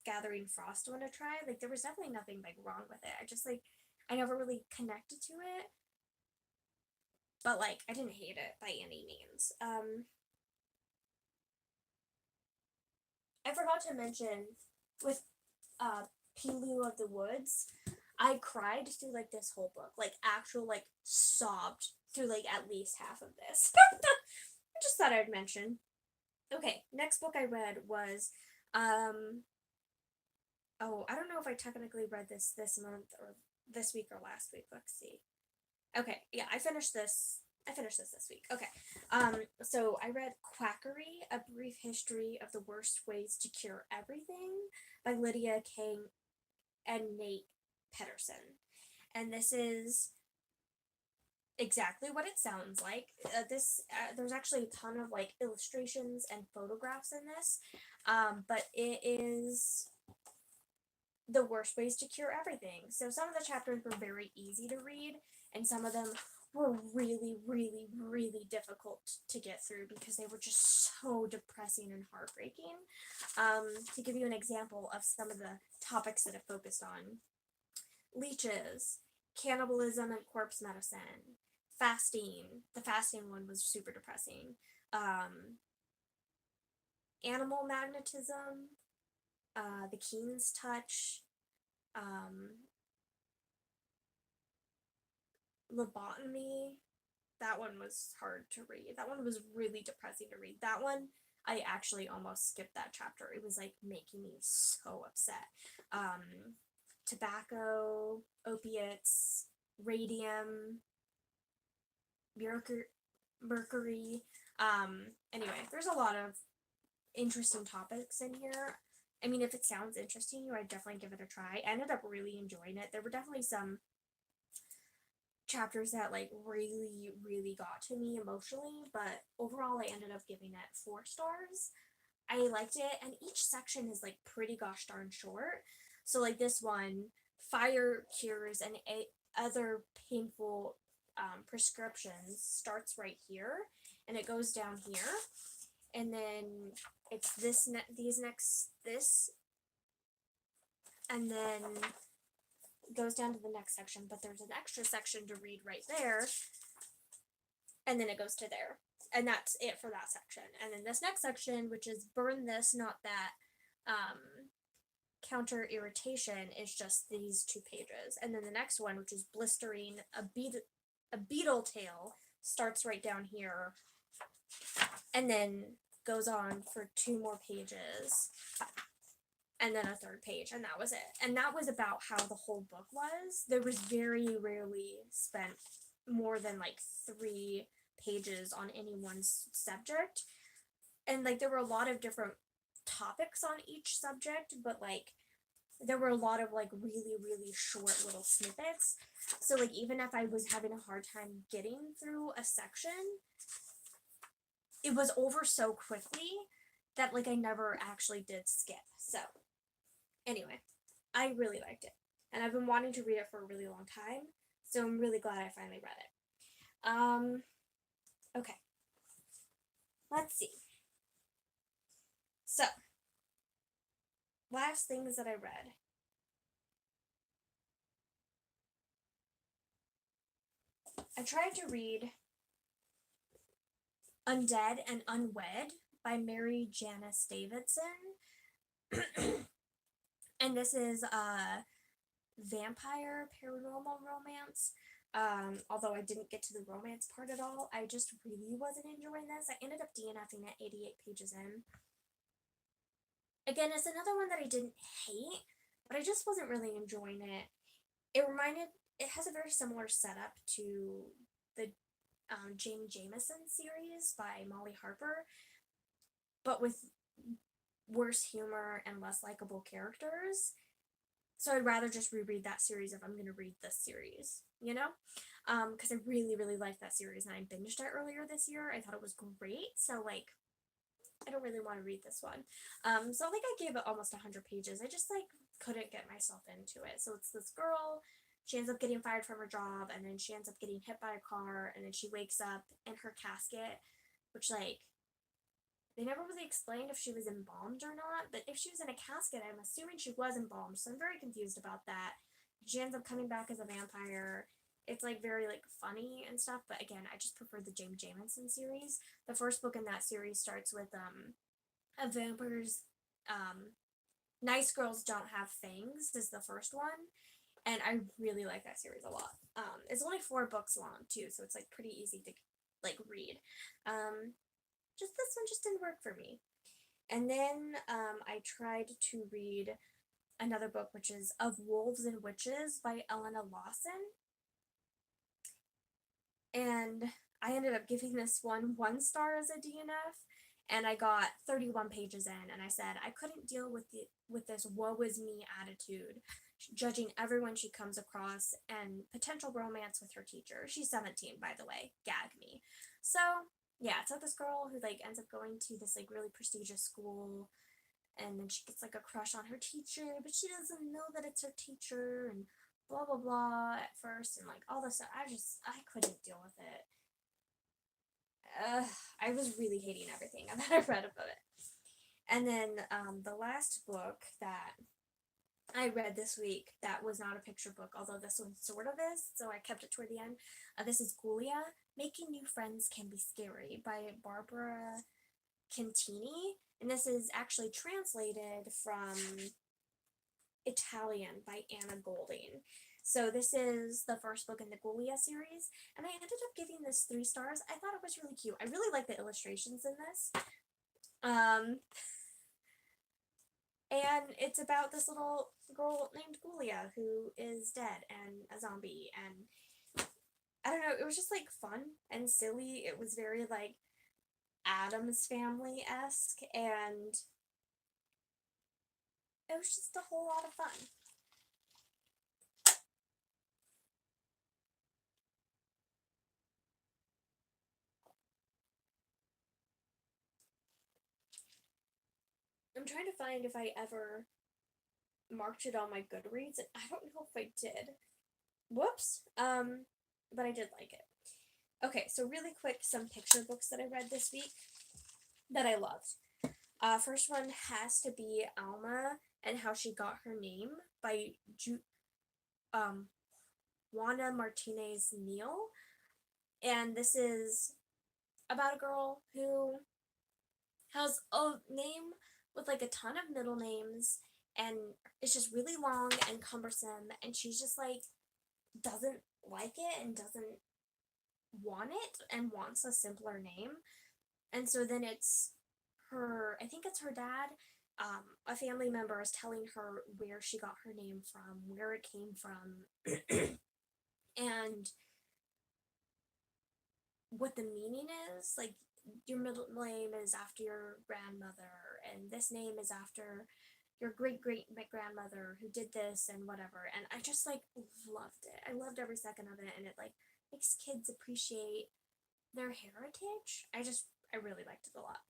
Gathering Frost one a try. Like, there was definitely nothing like wrong with it. I just like I never really connected to it, but like I didn't hate it by any means. I forgot to mention with Pilu of the Woods, I cried through like this whole book, like actual like sobbed through like at least half of this. I just thought I'd mention. Okay, next book I read was oh, I don't know if I technically read this month or this week or last week. Let's see. Okay, yeah, I finished this. I finished this week. Okay. So I read Quackery, A Brief History of the Worst Ways to Cure Everything by Lydia King and Nate Pedersen. And this is exactly what it sounds like. There's actually a ton of like illustrations and photographs in this, but it is the worst ways to cure everything. So some of the chapters were very easy to read, and some of them were really, really, really difficult to get through because they were just so depressing and heartbreaking. To give you an example of some of the topics that it focused on: leeches, cannibalism and corpse medicine, fasting. The fasting one was super depressing. Animal magnetism, the Keen's touch, lobotomy. That one was hard to read. That one was really depressing to read. That one, I actually almost skipped that chapter. It was like making me so upset. Tobacco, opiates, radium, mercury. Anyway, there's a lot of interesting topics in here. I mean, if it sounds interesting to you, I'd definitely give it a try. I ended up really enjoying it. There were definitely some chapters that like really, really got to me emotionally, but overall I ended up giving it 4 stars. I liked it, and each section is like pretty gosh darn short. So like this one, fire cures and other painful prescriptions, starts right here, and it goes down here, and then it's this and then goes down to the next section, but there's an extra section to read right there, and then it goes to there, and that's it for that section. And then this next section, which is burn this, not that, counter irritation, is just these 2 pages. And then the next one, which is blistering, a beetle tail, starts right down here, and then goes on for 2 more pages, and then a 3rd page, and that was it. And that was about how the whole book was. There was very rarely spent more than like 3 pages on any one subject, and like there were a lot of different topics on each subject, but like there were a lot of like really, really short little snippets. So like even if I was having a hard time getting through a section, it was over so quickly that like I never actually did skip. So anyway, I really liked it, and I've been wanting to read it for a really long time, so I'm really glad I finally read it. Okay, let's see. So, last things that I read. I tried to read Undead and Unwed by Mary Janice Davidson. And this is a vampire paranormal romance. Although I didn't get to the romance part at all, I just really wasn't enjoying this. I ended up DNFing at 88 pages in. Again, it's another one that I didn't hate, but I just wasn't really enjoying it. It has a very similar setup to the Jane Jameson series by Molly Harper, but with worse humor and less likable characters. So I'd rather just reread that series if I'm going to read this series, you know? Because I really, really liked that series, and I binged it earlier this year. I thought it was great, so, like, I don't really want to read this one. So, like, I gave it almost 100 pages. I just, like, couldn't get myself into it. So it's this girl, she ends up getting fired from her job, and then she ends up getting hit by a car, and then she wakes up in her casket, which, like, they never really explained if she was embalmed or not, but if she was in a casket, I'm assuming she was embalmed, so I'm very confused about that. She ends up coming back as a vampire. It's, like, very, like, funny and stuff, but again, I just prefer the James Jamison series. The first book in that series starts with, a vampire's, Nice Girls Don't Have Fangs is the first one, and I really like that series a lot. It's only 4 books long, too, so it's, like, pretty easy to, like, read. Just this one just didn't work for me. And then I tried to read another book, which is Of Wolves and Witches by Elena Lawson. And I ended up giving this one star as a DNF, and I got 31 pages in, and I said I couldn't deal with this woe is me attitude, judging everyone she comes across, and potential romance with her teacher. She's 17, by the way. Gag me. So yeah, it's about this girl who like ends up going to this like really prestigious school, and then she gets like a crush on her teacher, but she doesn't know that it's her teacher, and blah blah blah at first, and like all this stuff. I couldn't deal with it. I was really hating everything that I read about it. And then the last book that I read this week that was not a picture book, although this one sort of is, so I kept it toward the end. This is Gulia, Making New Friends Can Be Scary by Barbara Cantini, and this is actually translated from Italian by Anna Golding. So this is the first book in the Gulia series, and I ended up giving this 3 stars. I thought it was really cute. I really like the illustrations in this. And it's about this little girl named Gulia who is dead and a zombie, and I don't know, it was just like fun and silly. It was very like Addams Family-esque, and it was just a whole lot of fun. I'm trying to find if I ever marked it on my Goodreads, and I don't know if I did. Whoops. But I did like it. Okay, so really quick, some picture books that I read this week that I loved. First one has to be Alma and How She Got Her Name by Juana Martinez Neal. And this is about a girl who has a name with like a ton of middle names, and it's just really long and cumbersome, and she's just like doesn't like it and doesn't want it and wants a simpler name. And so then it's her, I think it's her dad, a family member is telling her where she got her name from, where it came from, and what the meaning is. Like, your middle name is after your grandmother, and this name is after your great grandmother who did this and whatever. And I just like loved it. I loved every second of it, and it like makes kids appreciate their heritage. I really liked it a lot.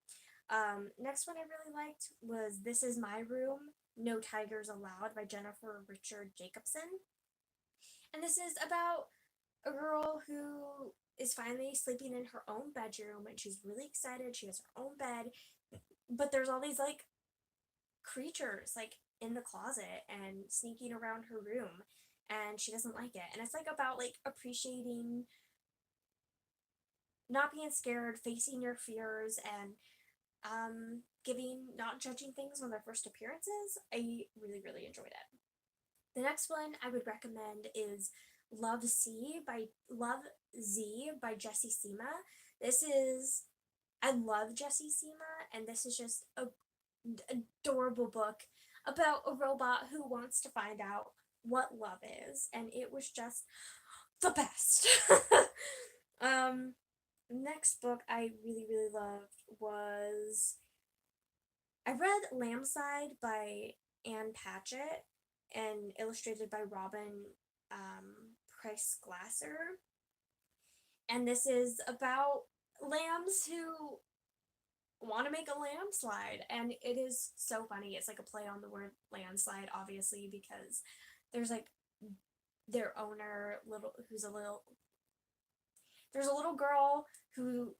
Next one I really liked was This Is My Room, No Tigers Allowed by Jennifer Richard Jacobson. And this is about a girl who is finally sleeping in her own bedroom, and she's really excited. She has her own bed, but there's all these like creatures like in the closet and sneaking around her room, and she doesn't like it. And it's like about like appreciating not being scared, facing your fears, and not judging things on their first appearances. I really enjoyed it. The next one I would recommend is Love Z by Jessie Sima. I love Jessie Sima, and this is just a adorable book about a robot who wants to find out what love is, and it was just the best. Next book I really loved was, I read Lambside by Anne Patchett and illustrated by Robin Price Glasser. And this is about lambs who want to make a landslide, and it is so funny. It's like a play on the word landslide, obviously, because there's like their owner there's a little girl who,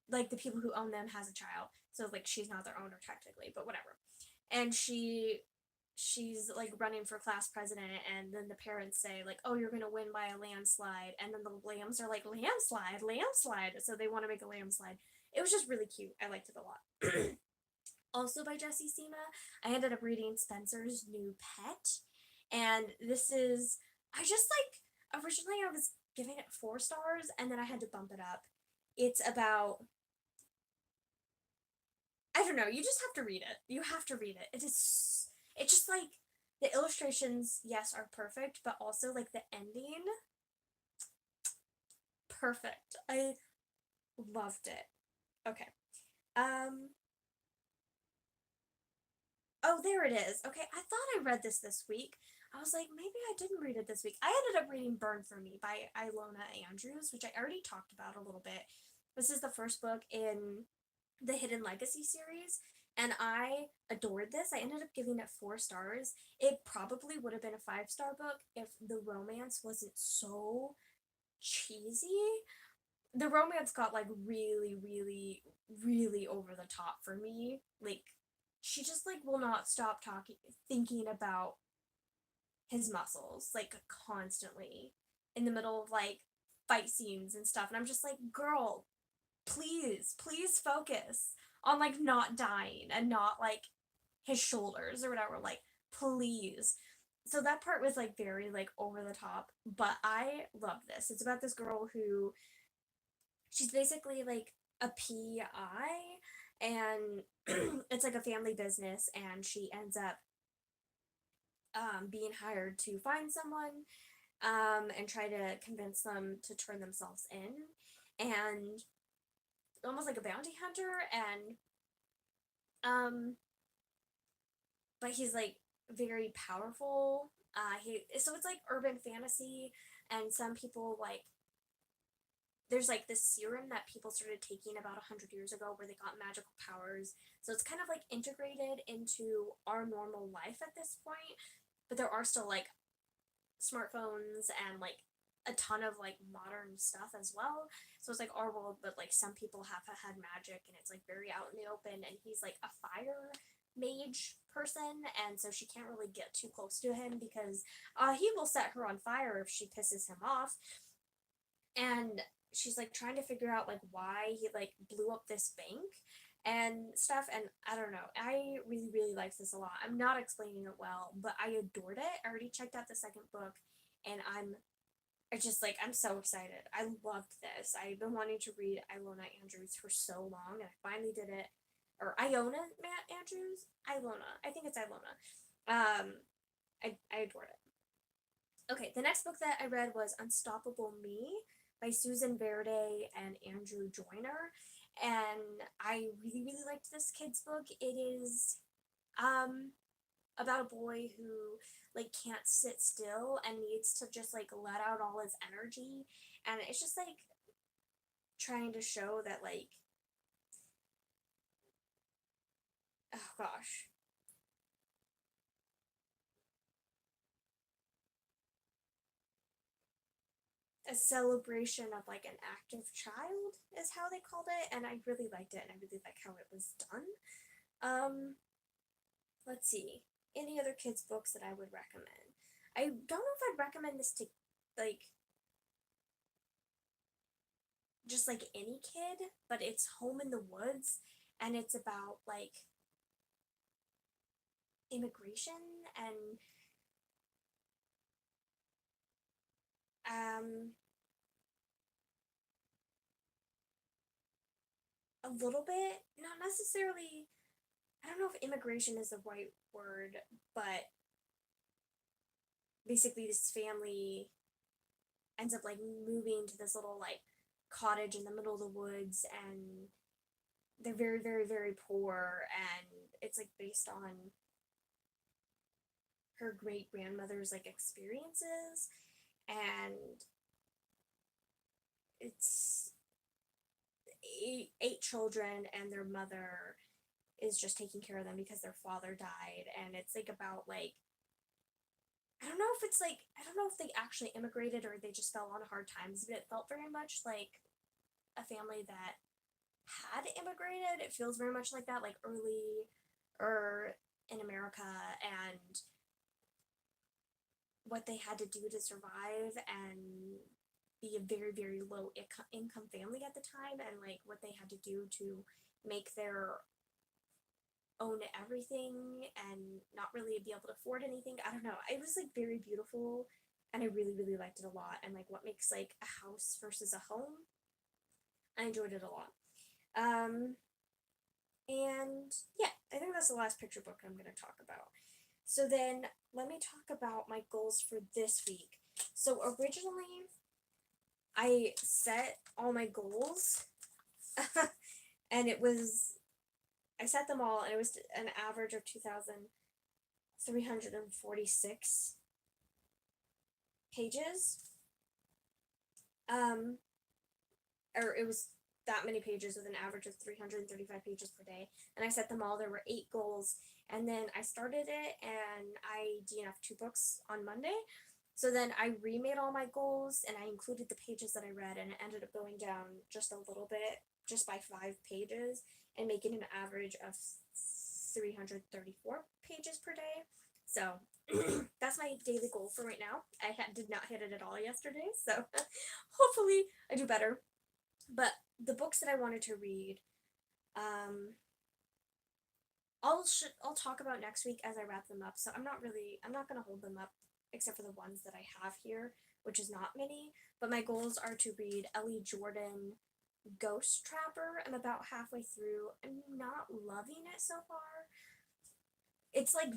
like, the people who own them has a child, so like she's not their owner technically, but whatever. And she's like running for class president, and then the parents say like, oh, you're gonna win by a landslide, and then the lambs are like, landslide, so they want to make a landslide. It was just really cute. I liked it a lot. Also by Jessie Sima, I ended up reading Spencer's New Pet, and this is, originally I was giving it 4 stars, and then I had to bump it up. It's about, I don't know, you just have to read it. You have to read it. It's just like The illustrations, yes, are perfect, but also like the ending, perfect. I loved it. Okay. Um oh, there it is. Okay, I thought I read this week. I was like, maybe I didn't read it this week. I ended up reading Burn for Me by Ilona Andrews, which I already talked about a little bit. This is the first book in the Hidden Legacy series, and I adored this. I ended up giving it 4 stars. It probably would have been a 5-star book if the romance wasn't so cheesy. The romance got like really, really, really over the top for me. Like, she just like will not stop talking, thinking about his muscles, like constantly in the middle of like fight scenes and stuff. And I'm just like, girl, please focus on like not dying and not like his shoulders or whatever. Like, please. So that part was like very like over the top, but I love this. It's about this girl who she's basically like a PI, and it's like a family business, and she ends up being hired to find someone and try to convince them to turn themselves in, and almost like a bounty hunter, and um but he's like very powerful. He so it's like urban fantasy, and some people like there's like this serum that people started taking about 100 years ago where they got magical powers. So it's kind of like integrated into our normal life at this point, but there are still like smartphones and like a ton of like modern stuff as well. So it's like our world, but like some people have had magic and it's like very out in the open. And he's like a fire mage person, and so she can't really get too close to him because he will set her on fire if she pisses him off. And she's like trying to figure out like why he like blew up this bank and stuff, and I don't know, I really liked this a lot. I'm not explaining it well, but I adored it. I already checked out the second book, and I just like I'm so excited. I loved this. I've been wanting to read Ilona Andrews for so long, and I finally did it. Or Iona Matt Andrews, Ilona, I think it's Ilona. I adored it. Okay, the next book that I read was Unstoppable Me by Susan Verde and Andrew Joyner, and I really liked this kid's book. It is about a boy who like can't sit still and needs to just like let out all his energy, and it's just like trying to show that like, oh gosh, a celebration of like an active child is how they called it, and I really liked it, and I really like how it was done. um let's see, any other kids books that I would recommend. I don't know if I'd recommend this to like just like any kid, but it's Home in the Woods, and it's about like immigration and um a little bit, not necessarily, I don't know if immigration is the right word, but basically this family ends up like moving to this little like cottage in the middle of the woods, and they're very poor, and it's like based on her great grandmother's like experiences, and it's eight children, and their mother is just taking care of them because their father died, and it's like about like, I don't know if it's like, I don't know if they actually immigrated or they just fell on hard times, but it felt very much like a family that had immigrated. It feels very much like that, like early or in America, and what they had to do to survive and be a very low income family at the time, and like what they had to do to make their own everything and not really be able to afford anything. I don't know. It was like very beautiful, and I really liked it a lot. And like what makes like a house versus a home. I enjoyed it a lot. Um and yeah, I think that's the last picture book I'm gonna talk about. So then let me talk about my goals for this week. So originally I set all my goals and I set them all and it was an average of 2,346 pages. Or it was that many pages with an average of 335 pages per day. And I set them all. There were 8 goals. And then I started it and I DNF'd 2 books on Monday. So then I remade all my goals and I included the pages that I read and it ended up going down just a little bit, just by 5 pages, and making an average of 334 pages per day. So that's my daily goal for right now. I did not hit it at all yesterday, so hopefully I do better. But the books that I wanted to read, I'll talk about next week as I wrap them up. So I'm not gonna hold them up except for the ones that I have here, which is not many. But my goals are to read Ellie Jordan Ghost Trapper. I'm about halfway through. I'm not loving it so far. It's like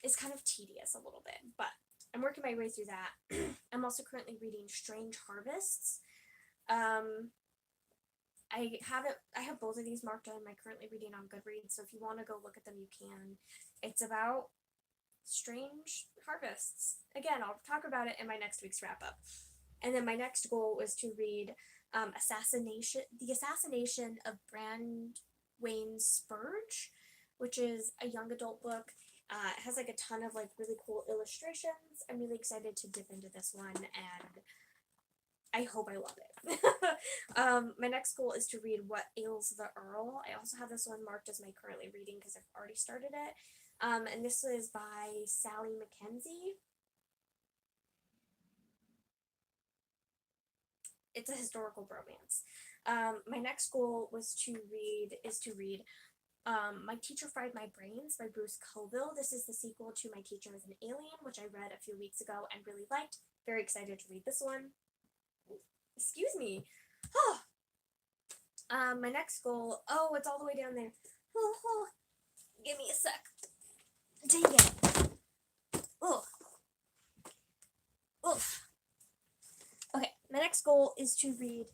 it's kind of tedious a little bit, but I'm working my way through that. I'm also currently reading Strange Harvests. I have both of these marked on my currently reading on Goodreads, so if you want to go look at them, you can. It's about strange harvests. Again, I'll talk about it in my next week's wrap up. And then my next goal was to read The Assassination of Brandwaine Spurge, which is a young adult book. It has like a ton of like really cool illustrations. I'm really excited to dip into this one and I hope I love it. My next goal is to read What Ails the Earl. I also have this one marked as my currently reading because I've already started it. And this is by Sally Mackenzie. It's a historical romance. My next goal is to read My Teacher Fried My Brains by Bruce Colville. This is the sequel to My Teacher is an Alien, which I read a few weeks ago and really liked. Very excited to read this one. Excuse me. Oh. My next goal, it's all the way down there. Oh, give me a sec. Dang it. Oh. Oof. Okay, my next goal is to read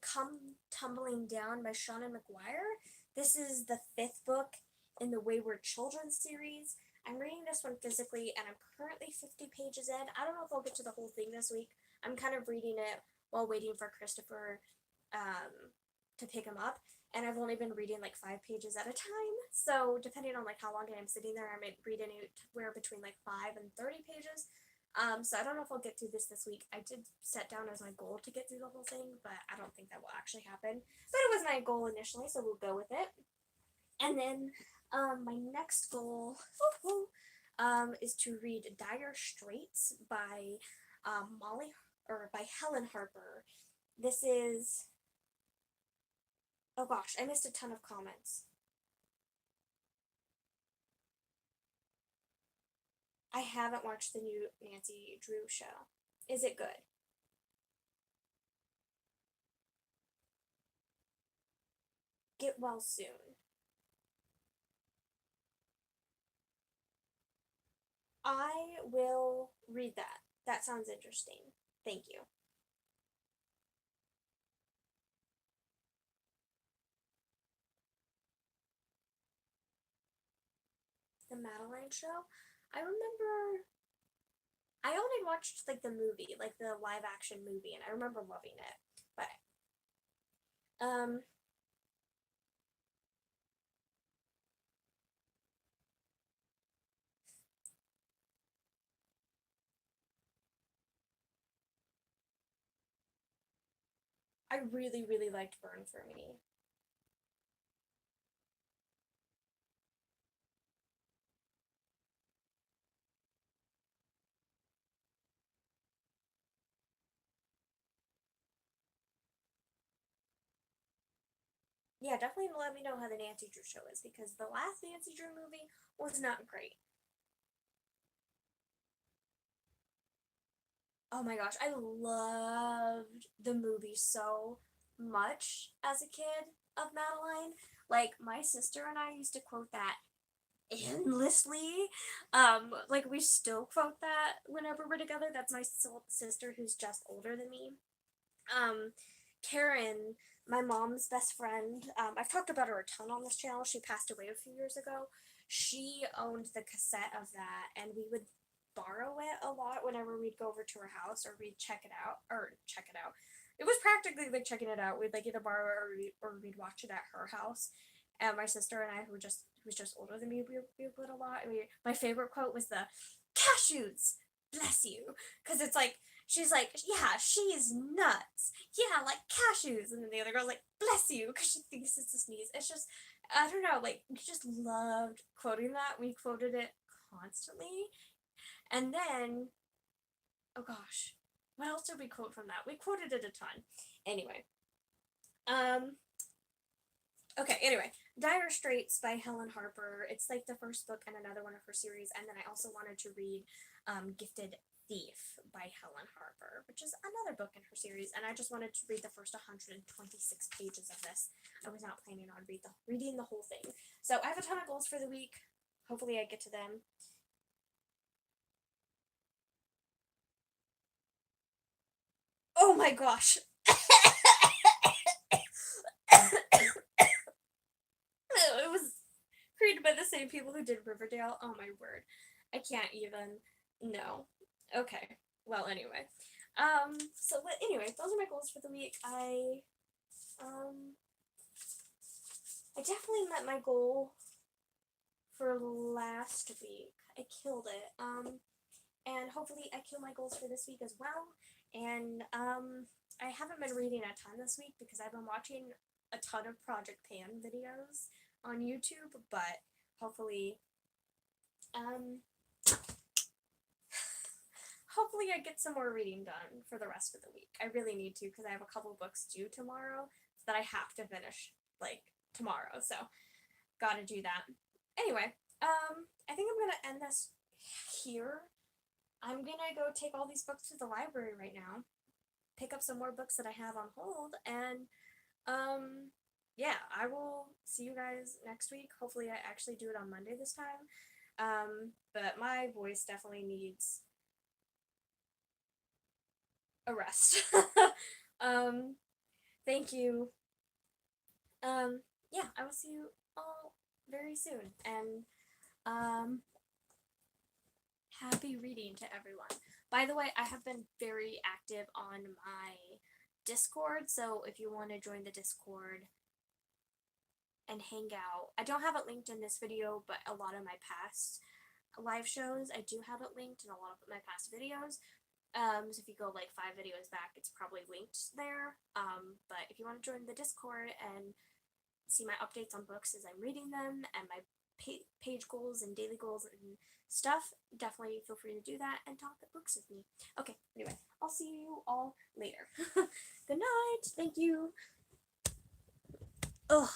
Come Tumbling Down by Shauna McGuire. This is the 5th book in the Wayward Children series. I'm reading this one physically and I'm currently 50 pages in. I don't know if I'll get to the whole thing this week. I'm kind of reading it while waiting for Christopher to pick him up. And I've only been reading like 5 pages at a time. So depending on like how long I'm sitting there, I might read anywhere between like 5 and 30 pages. So I don't know if I'll get through this week. I did set down as my goal to get through the whole thing, but I don't think that will actually happen. But it was my goal initially, so we'll go with it. And then my next goal is to read Dire Straits by by Helen Harper. This is, oh gosh, I missed a ton of comments. I haven't watched the new Nancy Drew show. Is it good? Get well soon. I will read that. That sounds interesting. Thank you. The Madeline show. I remember I only watched like the movie, like the live action movie, and I remember loving it. But I really, really liked Burn for Me. Yeah, definitely let me know how the Nancy Drew show is because the last Nancy Drew movie was not great. Oh my gosh, I loved the movie so much as a kid of Madeline. Like, my sister and I used to quote that endlessly. Like, we still quote that whenever we're together. That's my sister who's just older than me. Um, Karen, my mom's best friend, I've talked about her a ton on this channel. She passed away a few years ago. She owned the cassette of that, and we would borrow it a lot whenever we'd go over to her house or we'd check it out. It was practically like checking it out. We'd like either borrow it or we'd watch it at her house. And my sister and I, who's just older than me, we would a lot. My favorite quote was the cashews, bless you, because it's like she's like, yeah, she's nuts, yeah, like cashews, and then the other girl's like, bless you, because she thinks it's a sneeze. It's just, I don't know, like we just loved quoting that. We quoted it constantly, and then, oh gosh, what else did we quote from that? We quoted it a ton. Anyway, um, okay, anyway, Dire Straits by Helen Harper. It's like the first book in another one of her series, and then I also wanted to read Gifted Thief by Helen Harper, which is another book in her series, and I just wanted to read the first 126 pages of this. I was not planning on reading the whole thing. So I have a ton of goals for the week. Hopefully I get to them. Oh my gosh. It was created by the same people who did Riverdale. Oh my word. I can't even. No. Okay. Well, anyway. But anyway, those are my goals for the week. I definitely met my goal for last week. I killed it. And hopefully I kill my goals for this week as well. And, I haven't been reading a ton this week because I've been watching a ton of Project Pan videos on YouTube, but hopefully, hopefully I get some more reading done for the rest of the week. I really need to because I have a couple books due tomorrow that I have to finish, like, tomorrow, so gotta do that. Anyway, I think I'm gonna end this here. I'm gonna go take all these books to the library right now, pick up some more books that I have on hold, and yeah, I will see you guys next week. Hopefully I actually do it on Monday this time. But my voice definitely needs a rest. um, Thank you. Yeah, I will see you all very soon, and happy reading to everyone. By the way, I have been very active on my Discord, so if you want to join the Discord and hang out, I don't have it linked in this video, but a lot of my past live shows, I do have it linked in a lot of my past videos. So if you go like 5 videos back, it's probably linked there. But if you want to join the Discord and see my updates on books as I'm reading them and my page goals and daily goals and stuff, definitely feel free to do that and talk books with me. Okay, anyway, I'll see you all later. Good night. Thank you. Ugh.